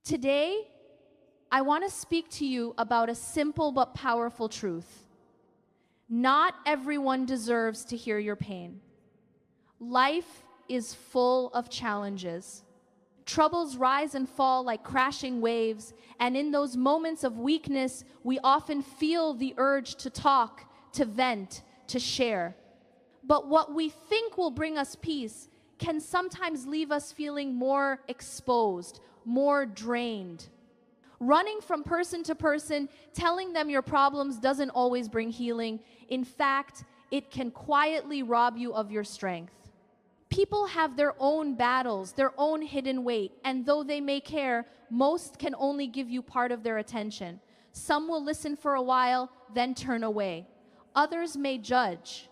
Today, I want to speak to you about a simple but powerful truth. Not everyone deserves to hear your pain. Life is full of challenges. Troubles rise and fall like crashing waves, and in those moments of weakness, we often feel the urge to talk, to vent, to share. But what we think will bring us peace can sometimes leave us feeling more exposed, more drained. Running from person to person, telling them your problems doesn't always bring healing. In fact, it can quietly rob you of your strength. People have their own battles, their own hidden weight, and though they may care, most can only give you part of their attention. Some will listen for a while, then turn away. Others may judge,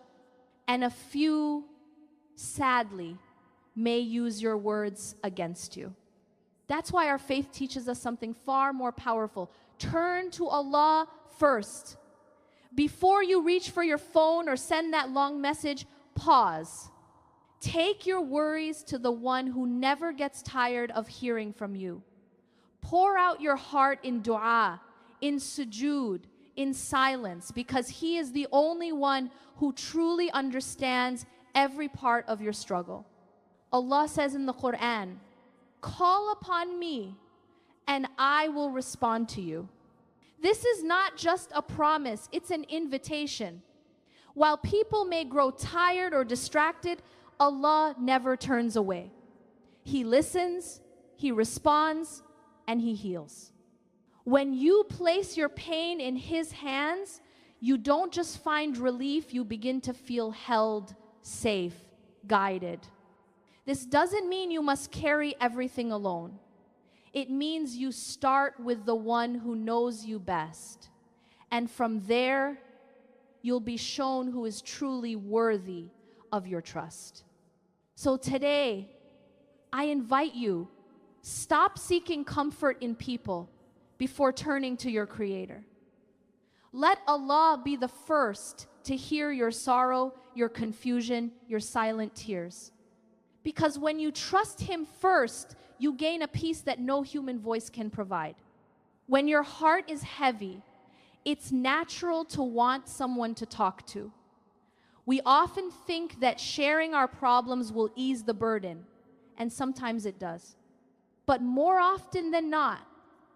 and a few, sadly, may use your words against you. That's why our faith teaches us something far more powerful. Turn to Allah first. Before you reach for your phone or send that long message, pause. Take your worries to the one who never gets tired of hearing from you. Pour out your heart in dua, in sujood, in silence, because He is the only one who truly understands every part of your struggle. Allah says in the Qur'an, "Call upon me, and I will respond to you." This is not just a promise, it's an invitation. While people may grow tired or distracted, Allah never turns away. He listens, He responds, and He heals. When you place your pain in His hands, you don't just find relief, you begin to feel held, safe, guided. This doesn't mean you must carry everything alone. It means you start with the one who knows you best. And from there, you'll be shown who is truly worthy of your trust. So today, I invite you, stop seeking comfort in people before turning to your Creator. Let Allah be the first to hear your sorrow, your confusion, your silent tears. Because when you trust Him first, you gain a peace that no human voice can provide. When your heart is heavy, it's natural to want someone to talk to. We often think that sharing our problems will ease the burden, and sometimes it does. But more often than not,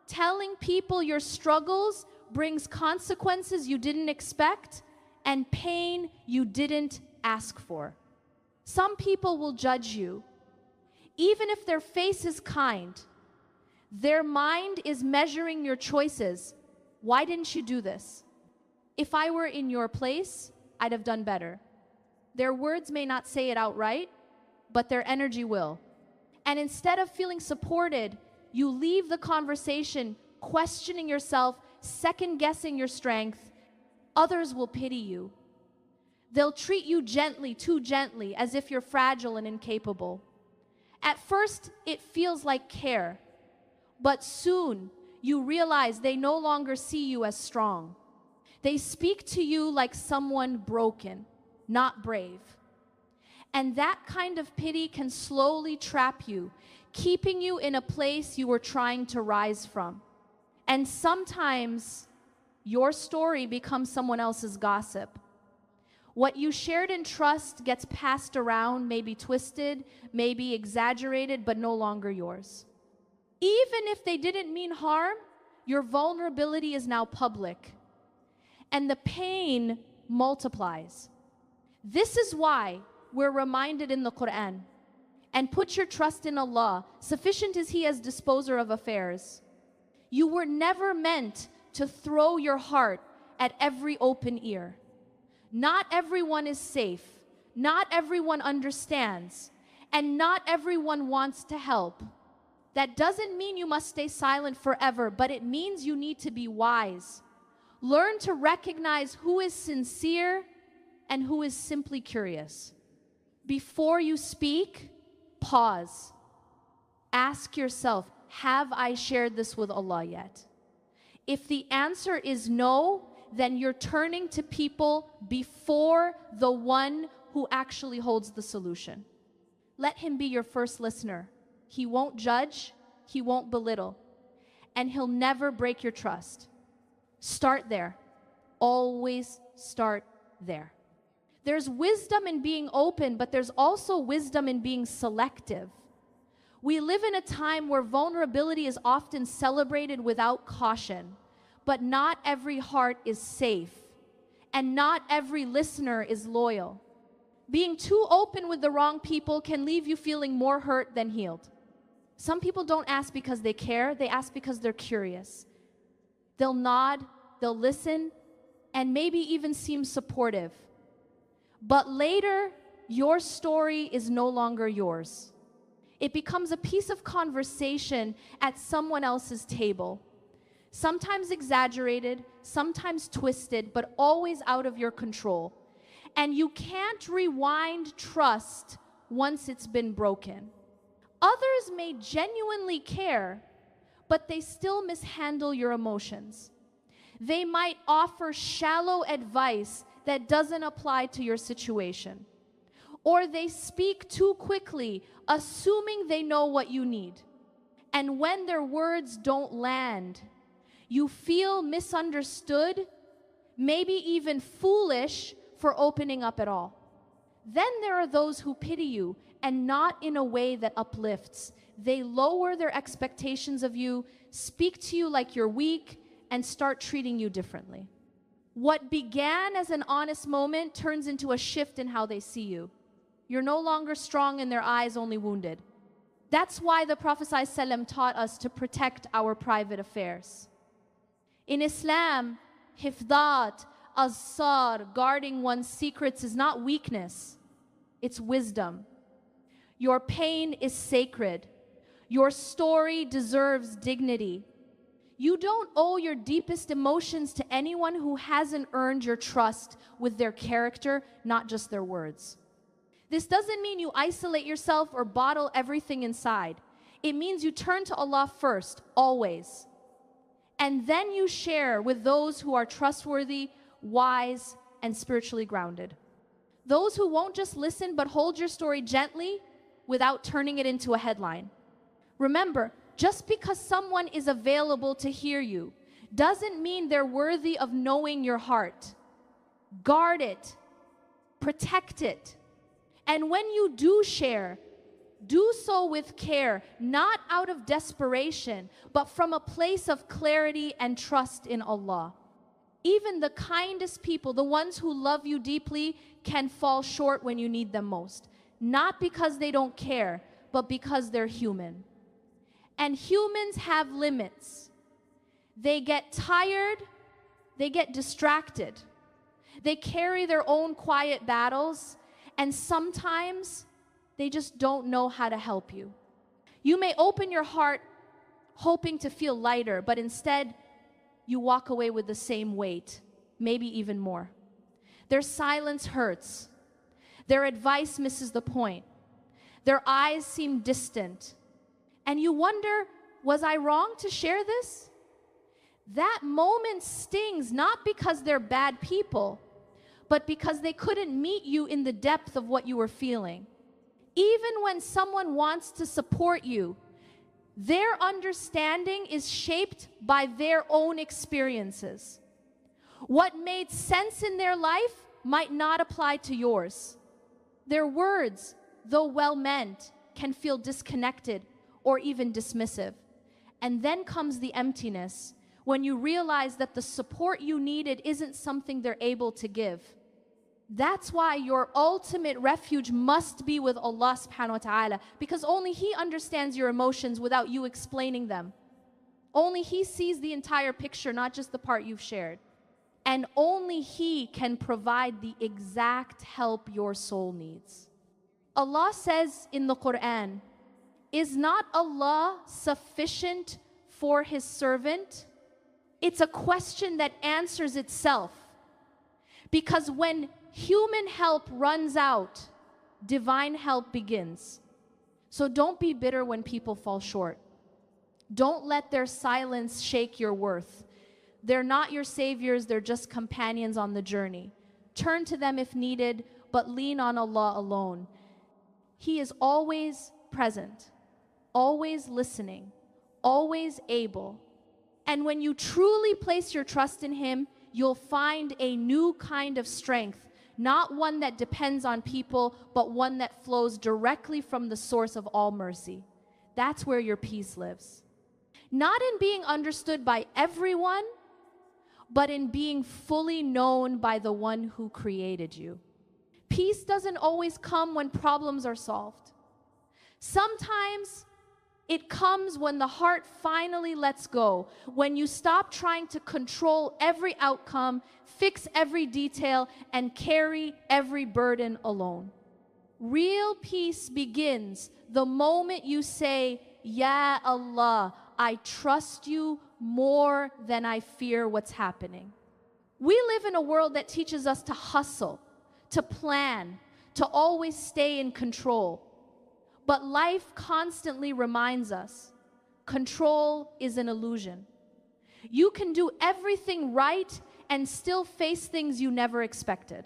telling people your struggles brings consequences you didn't expect and pain you didn't ask for. Some people will judge you. Even if their face is kind, their mind is measuring your choices. Why didn't you do this? If I were in your place, I'd have done better. Their words may not say it outright, but their energy will. And instead of feeling supported, you leave the conversation questioning yourself, second-guessing your strength. Others will pity you. They'll treat you gently, too gently, as if you're fragile and incapable. At first, it feels like care, but soon you realize they no longer see you as strong. They speak to you like someone broken, not brave. And that kind of pity can slowly trap you, keeping you in a place you were trying to rise from. And sometimes your story becomes someone else's gossip. What you shared in trust gets passed around, maybe twisted, maybe exaggerated, but no longer yours. Even if they didn't mean harm, your vulnerability is now public, and the pain multiplies. This is why we're reminded in the Qur'an, and put your trust in Allah, sufficient is He as disposer of affairs. You were never meant to throw your heart at every open ear. Not everyone is safe, not everyone understands, and not everyone wants to help. That doesn't mean you must stay silent forever, but it means you need to be wise. Learn to recognize who is sincere and who is simply curious. Before you speak, pause. Ask yourself, have I shared this with Allah yet? If the answer is no, then you're turning to people before the one who actually holds the solution. Let Him be your first listener. He won't judge, He won't belittle. and He'll never break your trust. Start there. Always start there. There's wisdom in being open, but there's also wisdom in being selective. We live in a time where vulnerability is often celebrated without caution, but not every heart is safe, and not every listener is loyal. Being too open with the wrong people can leave you feeling more hurt than healed. Some people don't ask because they care, they ask because they're curious. They'll nod, they'll listen, and maybe even seem supportive. But later, your story is no longer yours. It becomes a piece of conversation at someone else's table. Sometimes exaggerated, sometimes twisted, but always out of your control. And you can't rewind trust once it's been broken. Others may genuinely care, but they still mishandle your emotions. They might offer shallow advice that doesn't apply to your situation. Or they speak too quickly, assuming they know what you need. And when their words don't land, you feel misunderstood, maybe even foolish for opening up at all. Then there are those who pity you, and not in a way that uplifts. They lower their expectations of you, speak to you like you're weak, and start treating you differently. What began as an honest moment turns into a shift in how they see you. You're no longer strong in their eyes, only wounded. That's why the Prophet ﷺ taught us to protect our private affairs. In Islam, hifdat, azsar, guarding one's secrets is not weakness, it's wisdom. Your pain is sacred. Your story deserves dignity. You don't owe your deepest emotions to anyone who hasn't earned your trust with their character, not just their words. This doesn't mean you isolate yourself or bottle everything inside. It means you turn to Allah first, always. And then you share with those who are trustworthy, wise, and spiritually grounded. Those who won't just listen but hold your story gently without turning it into a headline. Remember, just because someone is available to hear you doesn't mean they're worthy of knowing your heart. Guard it, protect it. And when you do share, do so with care, not out of desperation, but from a place of clarity and trust in Allah. Even the kindest people, the ones who love you deeply, can fall short when you need them most. Not because they don't care, but because they're human. And humans have limits. They get tired, they get distracted. They carry their own quiet battles, and sometimes they just don't know how to help you. You may open your heart hoping to feel lighter, but instead you walk away with the same weight, maybe even more. Their silence hurts. Their advice misses the point. Their eyes seem distant. And you wonder, was I wrong to share this? That moment stings not because they're bad people, but because they couldn't meet you in the depth of what you were feeling. Even when someone wants to support you, their understanding is shaped by their own experiences. What made sense in their life might not apply to yours. Their words, though well-meant, can feel disconnected or even dismissive. And then comes the emptiness when you realize that the support you needed isn't something they're able to give. That's why your ultimate refuge must be with Allah subhanahu wa ta'ala, because only He understands your emotions without you explaining them. Only He sees the entire picture, not just the part you've shared. And only He can provide the exact help your soul needs. Allah says in the Qur'an, "Is not Allah sufficient for His servant?" It's a question that answers itself. Because when human help runs out, divine help begins. So don't be bitter when people fall short. Don't let their silence shake your worth. They're not your saviors, they're just companions on the journey. Turn to them if needed, but lean on Allah alone. He is always present, always listening, always able, And when you truly place your trust in Him, you'll find a new kind of strength, not one that depends on people, but one that flows directly from the source of all mercy. That's where your peace lives. Not in being understood by everyone, but in being fully known by the one who created you. Peace doesn't always come when problems are solved. Sometimes it comes when the heart finally lets go, when you stop trying to control every outcome, fix every detail, and carry every burden alone. Real peace begins the moment you say, Ya Allah, I trust you more than I fear what's happening. We live in a world that teaches us to hustle, to plan, to always stay in control. But life constantly reminds us, control is an illusion. You can do everything right and still face things you never expected.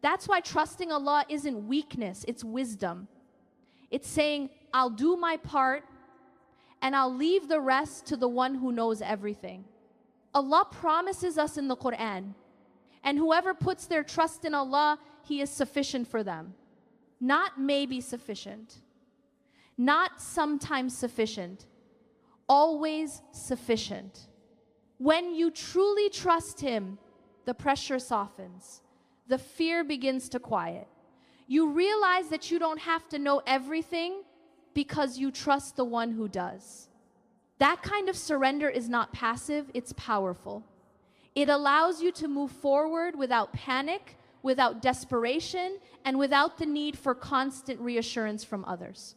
That's why trusting Allah isn't weakness, it's wisdom. It's saying, I'll do my part and I'll leave the rest to the one who knows everything. Allah promises us in the Qur'an, and whoever puts their trust in Allah, He is sufficient for them. Not maybe sufficient, not sometimes sufficient, always sufficient. When you truly trust Him, the pressure softens, the fear begins to quiet. You realize that you don't have to know everything because you trust the one who does. That kind of surrender is not passive, it's powerful. It allows you to move forward without panic, without desperation, and without the need for constant reassurance from others.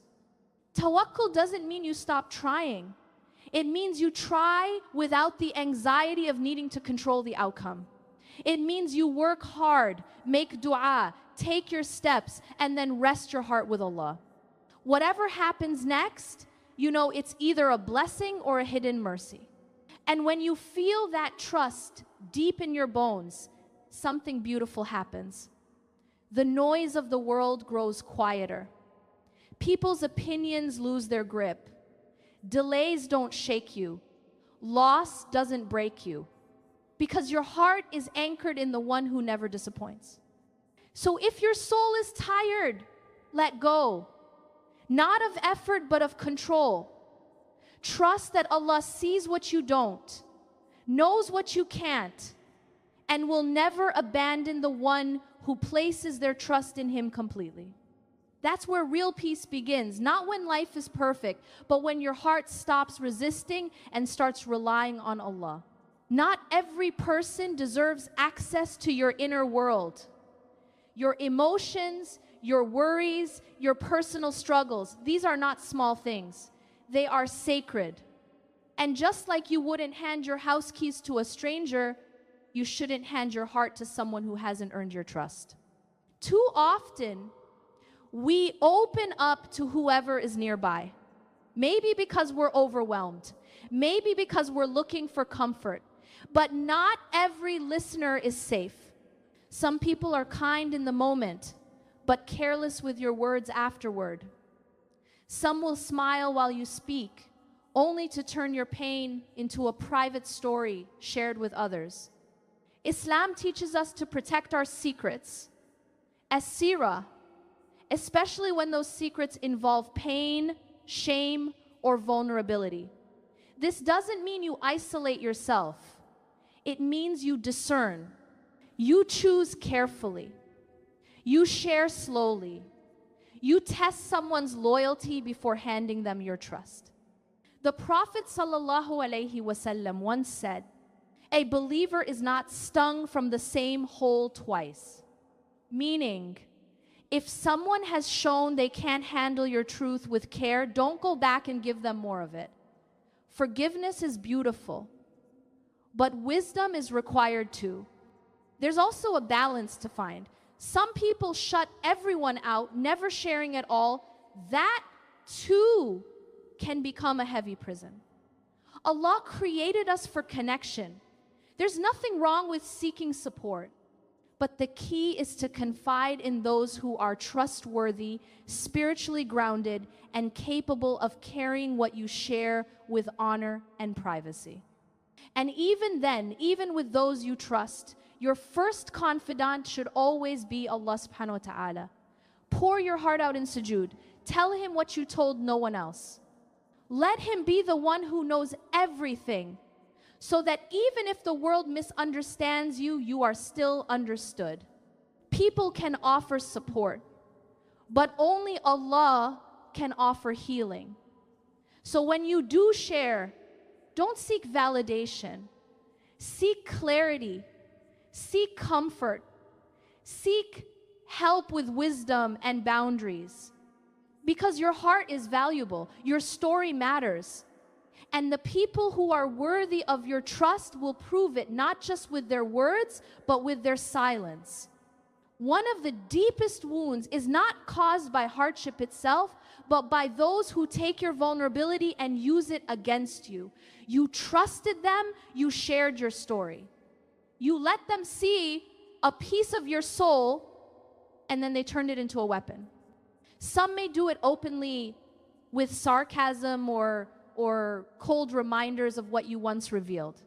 Tawakkul doesn't mean you stop trying. It means you try without the anxiety of needing to control the outcome. It means you work hard, make dua, take your steps, and then rest your heart with Allah. Whatever happens next, you know it's either a blessing or a hidden mercy. And when you feel that trust deep in your bones, something beautiful happens. The noise of the world grows quieter. People's opinions lose their grip. Delays don't shake you. Loss doesn't break you. Because your heart is anchored in the one who never disappoints. So if your soul is tired, let go. Not of effort, but of control. Trust that Allah sees what you don't, knows what you can't, and will never abandon the one who places their trust in Him completely. That's where real peace begins, not when life is perfect, but when your heart stops resisting and starts relying on Allah. Not every person deserves access to your inner world. Your emotions, your worries, your personal struggles, these are not small things. They are sacred. And just like you wouldn't hand your house keys to a stranger, you shouldn't hand your heart to someone who hasn't earned your trust. Too often, we open up to whoever is nearby. Maybe because we're overwhelmed. Maybe because we're looking for comfort. But not every listener is safe. Some people are kind in the moment, but careless with your words afterward. Some will smile while you speak, only to turn your pain into a private story shared with others. Islam teaches us to protect our secrets as sirah, especially when those secrets involve pain, shame, or vulnerability. This doesn't mean you isolate yourself. It means you discern. You choose carefully. You share slowly. You test someone's loyalty before handing them your trust. The Prophet ﷺ once said, a believer is not stung from the same hole twice. Meaning, if someone has shown they can't handle your truth with care, don't go back and give them more of it. Forgiveness is beautiful, but wisdom is required too. There's also a balance to find. Some people shut everyone out, never sharing at all. That too can become a heavy prison. Allah created us for connection. There's nothing wrong with seeking support, but the key is to confide in those who are trustworthy, spiritually grounded, and capable of carrying what you share with honor and privacy. And even then, even with those you trust, your first confidant should always be Allah subhanahu wa ta'ala. Pour your heart out in sujood. Tell him what you told no one else. Let him be the one who knows everything, so that even if the world misunderstands you, you are still understood. People can offer support, but only Allah can offer healing. So when you do share, don't seek validation. Seek clarity. Seek comfort. Seek help with wisdom and boundaries. Because your heart is valuable. Your story matters. And the people who are worthy of your trust will prove it, not just with their words, but with their silence. One of the deepest wounds is not caused by hardship itself, but by those who take your vulnerability and use it against you. You trusted them, you shared your story. You let them see a piece of your soul, and then they turned it into a weapon. Some may do it openly with sarcasm or cold reminders of what you once revealed.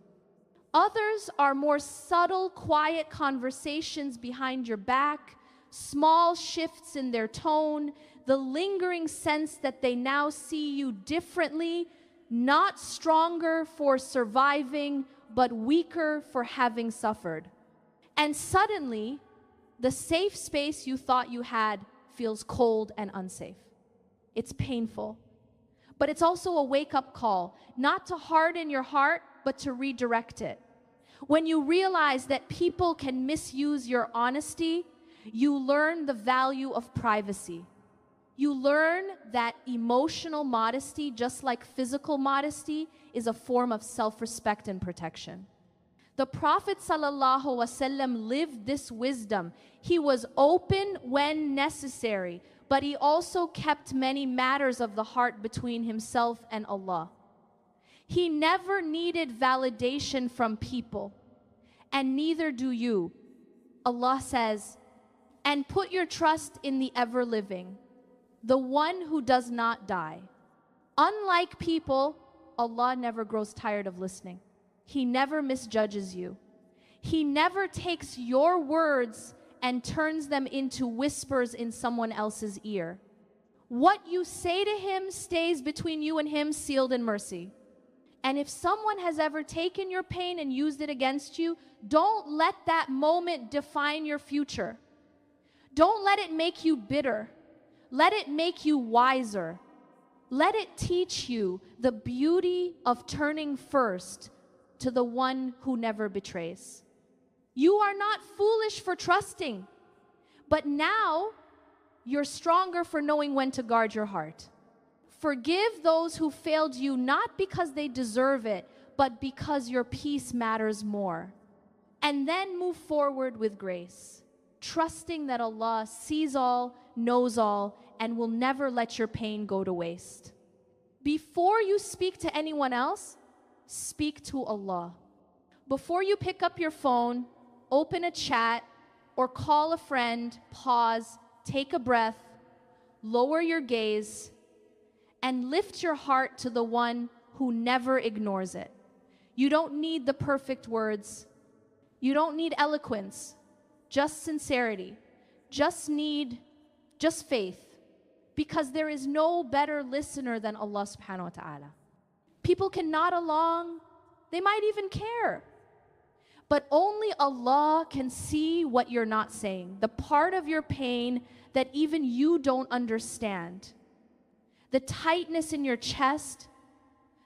Others are more subtle, quiet conversations behind your back, small shifts in their tone, the lingering sense that they now see you differently, not stronger for surviving, but weaker for having suffered. And suddenly, the safe space you thought you had feels cold and unsafe. It's painful. But it's also a wake-up call, not to harden your heart, but to redirect it. When you realize that people can misuse your honesty, you learn the value of privacy. You learn that emotional modesty, just like physical modesty, is a form of self-respect and protection. The Prophet ﷺ lived this wisdom. He was open when necessary, but he also kept many matters of the heart between himself and Allah. He never needed validation from people, and neither do you. Allah says, "And put your trust in the ever-living, the one who does not die." Unlike people, Allah never grows tired of listening. He never misjudges you. He never takes your words and turns them into whispers in someone else's ear. What you say to him stays between you and him, sealed in mercy. And if someone has ever taken your pain and used it against you, don't let that moment define your future. Don't let it make you bitter. Let it make you wiser. Let it teach you the beauty of turning first to the one who never betrays. You are not foolish for trusting, but now you're stronger for knowing when to guard your heart. Forgive those who failed you, not because they deserve it, but because your peace matters more. And then move forward with grace, trusting that Allah sees all, knows all, and will never let your pain go to waste. Before you speak to anyone else, speak to Allah. Before you pick up your phone, open a chat, or call a friend, pause, take a breath, lower your gaze, and lift your heart to the one who never ignores it. You don't need the perfect words. You don't need eloquence, just sincerity. Just faith. Because there is no better listener than Allah subhanahu wa ta'ala. People can nod along, they might even care. But only Allah can see what you're not saying, the part of your pain that even you don't understand. The tightness in your chest,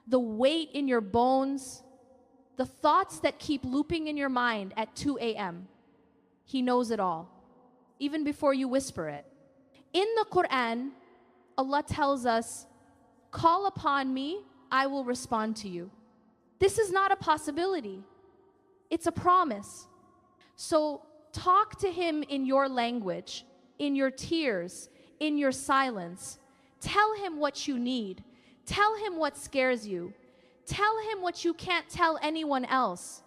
the weight in your bones, the thoughts that keep looping in your mind at 2 a.m. He knows it all, even before you whisper it. In the Quran, Allah tells us, "Call upon me, I will respond to you." This is not a possibility. It's a promise. So talk to him in your language, in your tears, in your silence. Tell him what you need. Tell him what scares you. Tell him what you can't tell anyone else.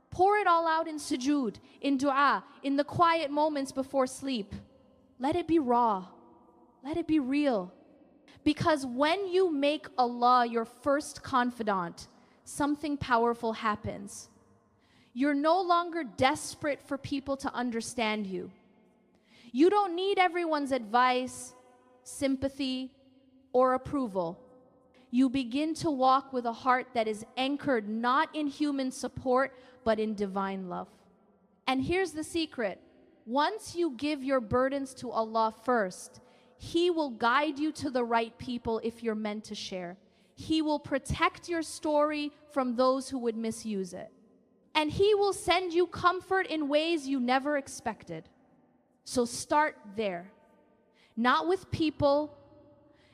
Pour it all out in sujood, in dua, in the quiet moments before sleep. Let it be raw. Let it be real. Because when you make Allah your first confidant, something powerful happens. You're no longer desperate for people to understand you. You don't need everyone's advice, sympathy, or approval. You begin to walk with a heart that is anchored not in human support, but in divine love. And here's the secret. Once you give your burdens to Allah first, He will guide you to the right people if you're meant to share. He will protect your story from those who would misuse it. And He will send you comfort in ways you never expected. So start there. Not with people,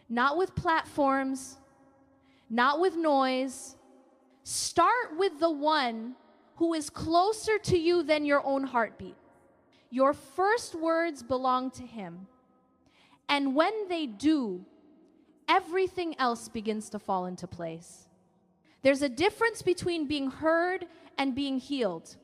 not with platforms, not with noise. Start with the one who is closer to you than your own heartbeat. Your first words belong to Him. And when they do, everything else begins to fall into place. There's a difference between being heard and being healed.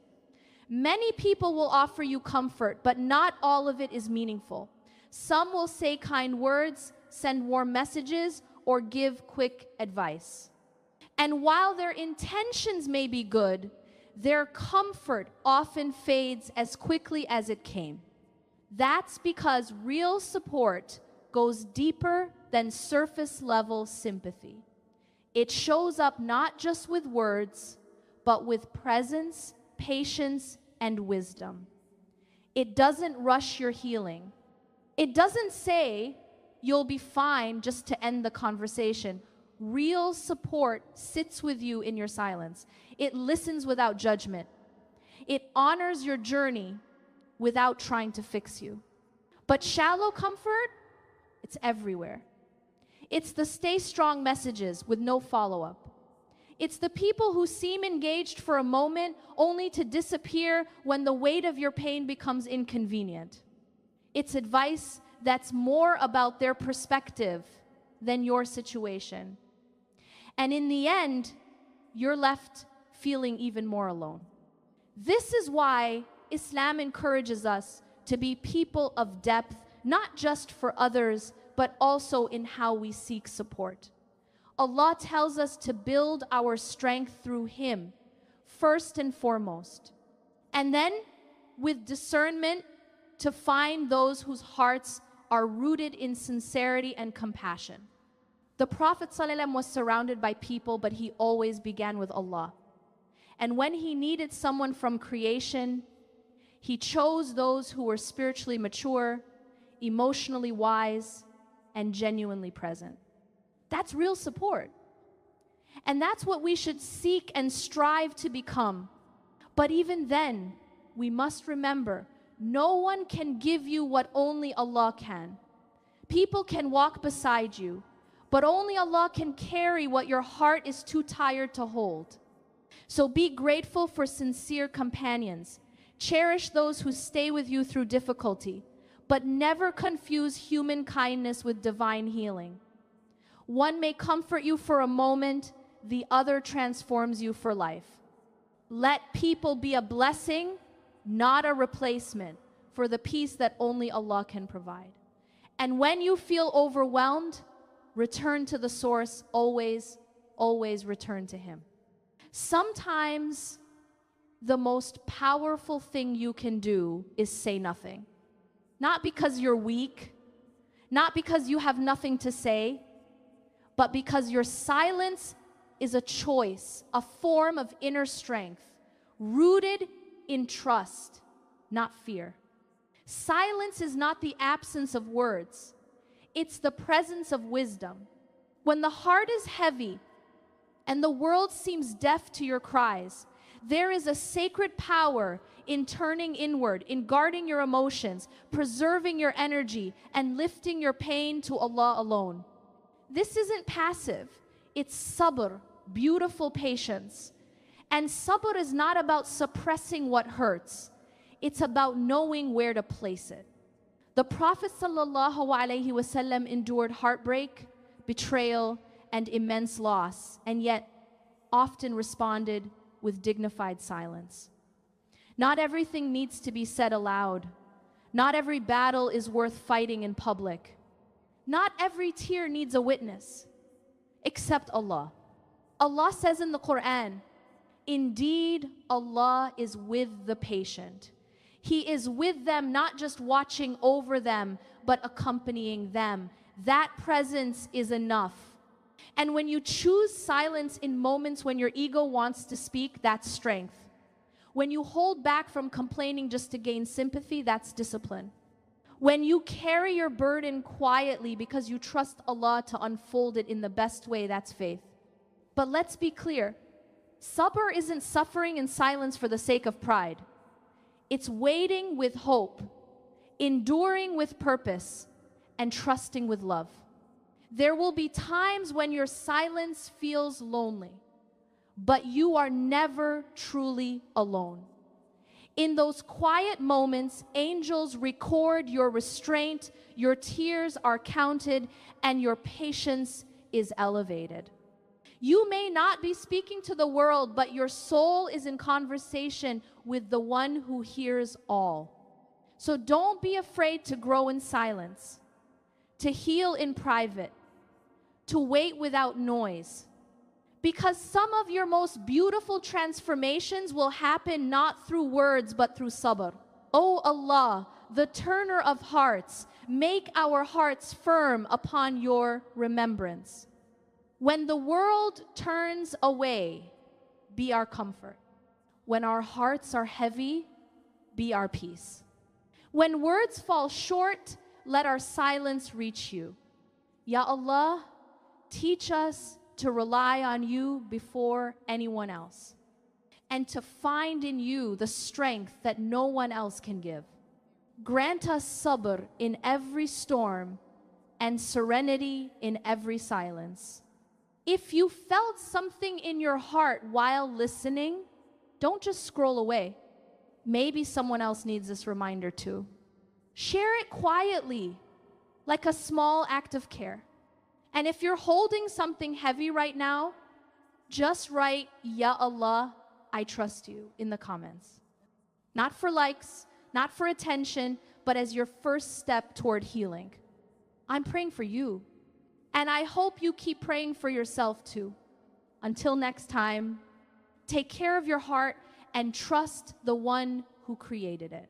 Many people will offer you comfort, but not all of it is meaningful. Some will say kind words, send warm messages, or give quick advice. And while their intentions may be good, their comfort often fades as quickly as it came. That's because real support goes deeper than surface level sympathy. It shows up not just with words, but with presence, patience, and wisdom. It doesn't rush your healing. It doesn't say you'll be fine just to end the conversation. Real support sits with you in your silence. It listens without judgment. It honors your journey without trying to fix you. But shallow comfort, it's everywhere. It's the stay strong messages with no follow-up. It's the people who seem engaged for a moment only to disappear when the weight of your pain becomes inconvenient. It's advice that's more about their perspective than your situation. And in the end, you're left feeling even more alone. This is why Islam encourages us to be people of depth, not just for others, but also in how we seek support. Allah tells us to build our strength through Him, first and foremost. And then, with discernment, to find those whose hearts are rooted in sincerity and compassion. The Prophet ﷺ was surrounded by people, but he always began with Allah. And when he needed someone from creation, he chose those who were spiritually mature, emotionally wise, and genuinely present. That's real support. And that's what we should seek and strive to become. But even then, we must remember, no one can give you what only Allah can. People can walk beside you, but only Allah can carry what your heart is too tired to hold. So be grateful for sincere companions. Cherish those who stay with you through difficulty, but never confuse human kindness with divine healing. One may comfort you for a moment, the other transforms you for life. Let people be a blessing, not a replacement, for the peace that only Allah can provide. And when you feel overwhelmed, return to the source. Always, always return to Him. Sometimes the most powerful thing you can do is say nothing. Not because you're weak, not because you have nothing to say, but because your silence is a choice, a form of inner strength, rooted in trust, not fear. Silence is not the absence of words, it's the presence of wisdom. When the heart is heavy and the world seems deaf to your cries, there is a sacred power in turning inward, in guarding your emotions, preserving your energy, and lifting your pain to Allah alone. This isn't passive, it's sabr, beautiful patience. And sabr is not about suppressing what hurts, it's about knowing where to place it. The Prophet ﷺ endured heartbreak, betrayal, and immense loss, and yet often responded with dignified silence. Not everything needs to be said aloud. Not every battle is worth fighting in public. Not every tear needs a witness, except Allah. Allah says in the Quran, indeed, Allah is with the patient. He is with them, not just watching over them, but accompanying them. That presence is enough. And when you choose silence in moments when your ego wants to speak, that's strength. When you hold back from complaining just to gain sympathy, that's discipline. When you carry your burden quietly because you trust Allah to unfold it in the best way, that's faith. But let's be clear, sabr isn't suffering in silence for the sake of pride. It's waiting with hope, enduring with purpose, and trusting with love. There will be times when your silence feels lonely, but you are never truly alone. In those quiet moments, angels record your restraint, your tears are counted, and your patience is elevated. You may not be speaking to the world, but your soul is in conversation with the one who hears all. So don't be afraid to grow in silence, to heal in private, to wait without noise. Because some of your most beautiful transformations will happen not through words, but through sabr. O Allah, the turner of hearts, make our hearts firm upon your remembrance. When the world turns away, be our comfort. When our hearts are heavy, be our peace. When words fall short, let our silence reach you. Ya Allah, teach us to rely on you before anyone else, and to find in you the strength that no one else can give. Grant us sabr in every storm and serenity in every silence. If you felt something in your heart while listening, don't just scroll away. Maybe someone else needs this reminder too. Share it quietly, like a small act of care. And if you're holding something heavy right now, just write, Ya Allah, I trust you in the comments. Not for likes, not for attention, but as your first step toward healing. I'm praying for you. And I hope you keep praying for yourself too. Until next time, take care of your heart and trust the one who created it.